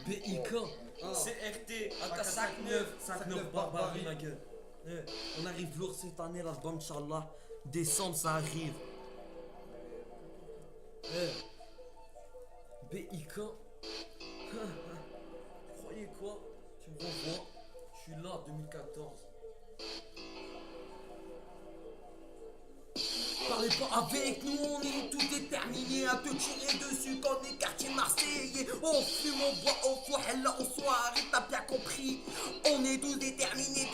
BIK, CRT, AK59, 59 barbarie ma gueule. On arrive lourd cette année, l'album Inch'Allah. Décembre ça arrive. BIK. Croyez quoi? Tu me revois? Je suis là 2014. Parlez pas avec nous, on est tous déterminés à te tirer dessus quand on est quartier marseillais. On fume, on boit, on fout, là au soir, et t'as bien compris. On est tous déterminés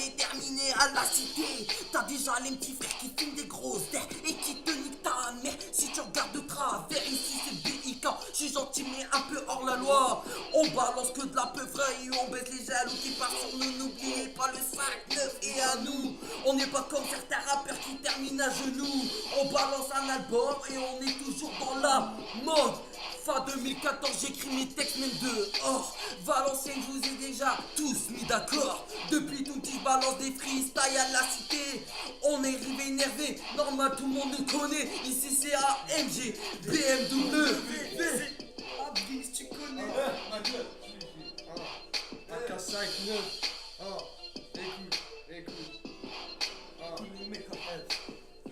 à la cité. T'as déjà les petits frères qui fument des grosses terres et qui te niquent ta mère. Si tu regardes de travers, ici c'est BIK. Je suis gentil mais un peu hors la loi. On balance que de la peuvreuil et on baisse les jaloux qui partent sur nous. N'oubliez pas le 5-9 et à nous. On n'est pas comme certains rappeurs qui terminent à genoux. On balance un album et on est toujours dans la mode. Fin 2014 j'écris mes textes même dehors. Valenciennes je vous ai déjà tous mis d'accord. Depuis tout petit je balance des freestyles à la cité. On est arrivé énervé, normal tout le monde nous connaît. Ici c'est AMG, BMW. Abris tu connais. Ma gueule. AK59. Écoute.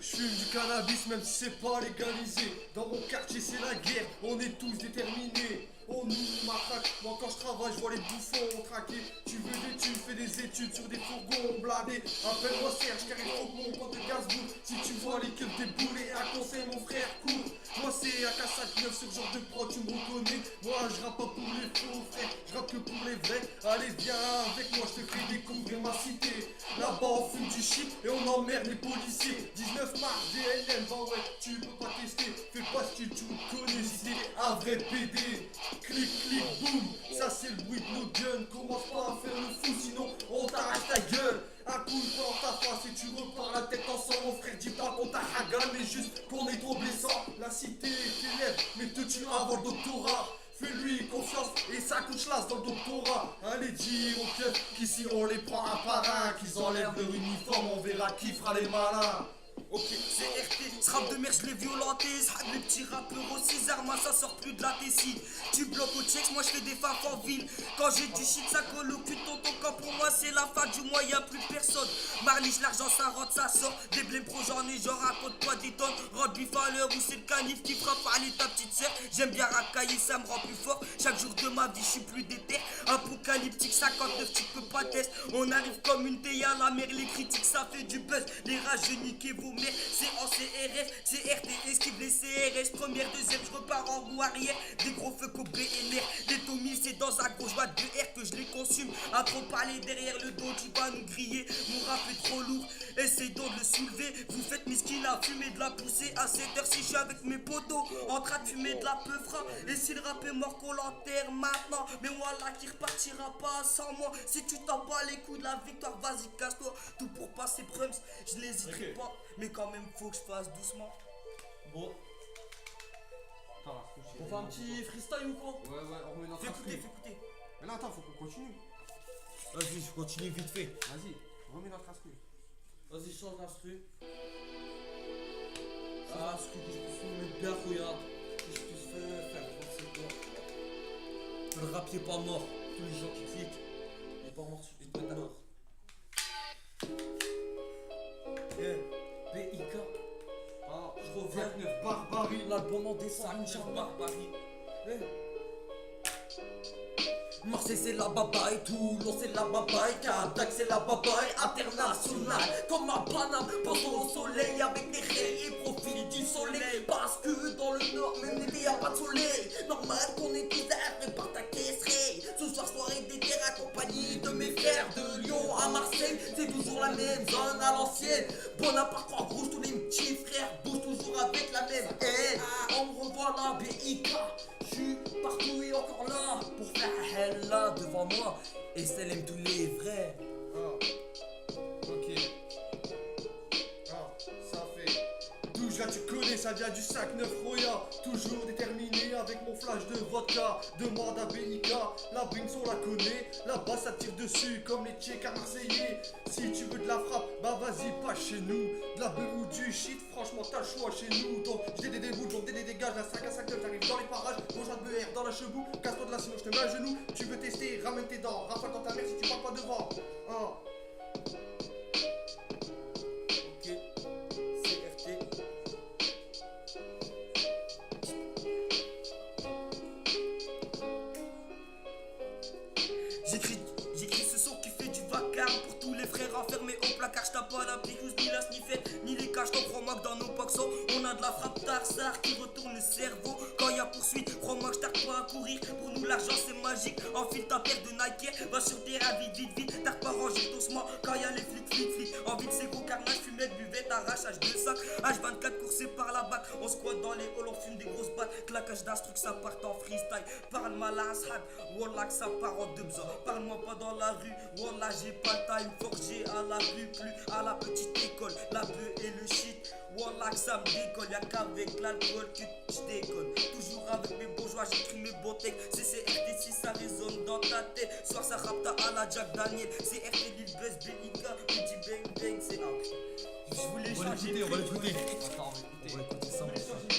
Je fume du cannabis même si c'est pas légalisé. Dans mon quartier c'est la guerre, on est tous déterminés. On nous matraque, moi quand je travaille je vois les bouffons traquer. Tu veux des thunes, fais des études sur des fourgons bladés. Appelle-moi Serge car il faut que mon pote de Gainsbourg. Si tu vois les keufs déboulés, un conseil mon frère court. Moi c'est AK59 sur genre de prod, tu me reconnais. Moi je rappe pas pour les faux frères, je rappe que pour les vrais. Allez viens avec moi, je te fais découvrir ma cité. Là-bas on fume du shit et on emmerde les policiers. 19 mars, DLM, bah ouais, tu peux pas tester. Fais pas ce que tu me connais si t'es un vrai PD. Clic, clic, boum, ça c'est le bruit de nos guns. Commence pas à faire le fou, sinon on t'arrache ta gueule. Un coup dans ta face et tu repars la tête ensemble. Mon frère, dis pas qu'on t'a hagan, mais juste qu'on est trop blessant. La cité t'élève, mais te tue avant le doctorat. Fais-lui confiance et ça couche l'as dans le doctorat. Allez dire aux keufs qu'ici on les prend un par un. Qu'ils enlèvent leur uniforme, on verra qui fera les malins. Ok, c'est RT, ce rap de merde je l'ai violenté. Ce les petits rappeurs au César, moi ça sort plus de la Tessie. Tu bloques au checks, moi je fais des faffes en ville. Quand j'ai du shit, ça colle au cul de tonton. Quand pour moi c'est la fin du mois, y'a plus personne. Marliche, l'argent ça rentre, ça sort. Des blèmes pro, j'en ai, j'en raconte pas des tonnes. Rock à l'heure où c'est le canif qui frappe aller ta petite sœur. J'aime bien racailler, ça me rend plus fort. Chaque jour de ma vie, je suis plus déter. Apocalyptique, 59, tu peux pas tester. On arrive comme une théie à la mer, les critiques ça fait du buzz. Les rageux niquez vos mères, c'est en CRS, c'est RT, esquive les CRS. Première, deuxième, je repars en roue arrière. Des gros feux qu'au BNR. Les Tommy, c'est dans un gros joie de R que je les consume. À trop parler derrière le dos, tu vas nous griller. Mon rap est trop lourd, essaye donc de le soulever. Vous faites miskin à fumer de la poussée. À 7h, si je suis avec mes potos, en train de fumer de la peufra. Et si le rap est mort, qu'on l'enterre maintenant. Mais voilà qui repartira pas sans moi. Si tu t'en bats les coups de la victoire, vas-y, casse-toi. Tout pour passer Prums, je n'hésiterai pas. Mais quand même, faut que je fasse doucement. Bon. On fait un petit freestyle ou quoi? Ouais, on remet notre Fais instru. écouter. Mais là, attends, faut qu'on continue. Vas-y, je continue vite fait. Vas-y, remets notre instru. Vas-y, change l'instru. Ah, ce que je puisse me mettre bien, regarde. Que je puisse faire, c'est quoi? Le rap, c'est pas mort. Tous les gens qui cliquent, il est pas mort, il peut être mort. BIK. Ah, je reviens. 29 barbarie. L'album en décembre, Inch'Allah. Barbarie. Marseille c'est la babaille, Toulon c'est la babaille, Cadac c'est la babaille internationale. Comme ma Paname, posons au soleil avec des rayons et profite du soleil. Parce que dans le nord, même l'été y'a pas de soleil. Normal qu'on est tous à par ta caisserie. Ce soir soirée d'été accompagné de mes frères de Lyon à Marseille. C'est toujours la même zone à l'ancienne. Bonaparte, Croix Rouge, tous les petits frères bougent toujours avec la même haine. On me revoit là, BIK. Je suis partout et encore là pour faire elle là devant moi. Et celle aime tous les vrais. Ok. Ça fait 12 là tu connais ça vient du 5-9 Roya. Toujours déterminé avec mon flash de vodka. Demande à BIK, la Brinks on la connaît. Là-bas ça tire dessus comme les Tchécars marseillais. Si tu veux de la frappe, bah vas-y pas chez nous. De la beuh ou du shit, franchement t'as le choix chez nous. Donc j'ai des déboules, donc des dégages, la 5 à 5 j'arrive dans les parages. Rejoins de BR dans la chebou, casse-toi de là sinon je te mets à genoux. Tu veux tester, ramène tes dents, rafale dans ta mère si tu parles pas devant. Hein. Ok, CRT. J'écris ce son qui fait du vacarme pour tous les frères enfermés au placard. J't'as pas la picouse, ni la sniffette, ni les caches. Comprends-moi que dans nos paxos, on a de la frappe tarsar qui retourne le cerveau. Quand y a poursuite, crois-moi que j'tarde pas à courir. Pour nous, l'argent c'est magique. Enfile ta paire de Nike, va sur terrain vite. T'as pas rangé doucement quand y a les flics. Envie de ces gros carnage, fumette, buvette, arrachage de sac. H24 coursé par la bac. On squatte dans les halls, on fume des grosses battes. Claquage d'instruc, ça part en freestyle. Parle mal à Ashad, Wallah que ça part en deux besoins. Parle-moi pas dans la rue, Wallah j'ai pas le time. Forgé à la rue, plus à la petite école. La beuh et le shit, Wallah que ça me décolle. Y'a qu'avec l'alcool que je déconne. Toujours avec mes bourgeois, j'écris mes beaux textes. CCRT si ça résonne dans ta tête. Soir ça rapta à la Jack Daniel. CRT Lil Buzz, BIK, Petit Bang Bang, c'est un. Je voulais changer. On va l'écouter. Attends, on va écouter. On va écouter ça.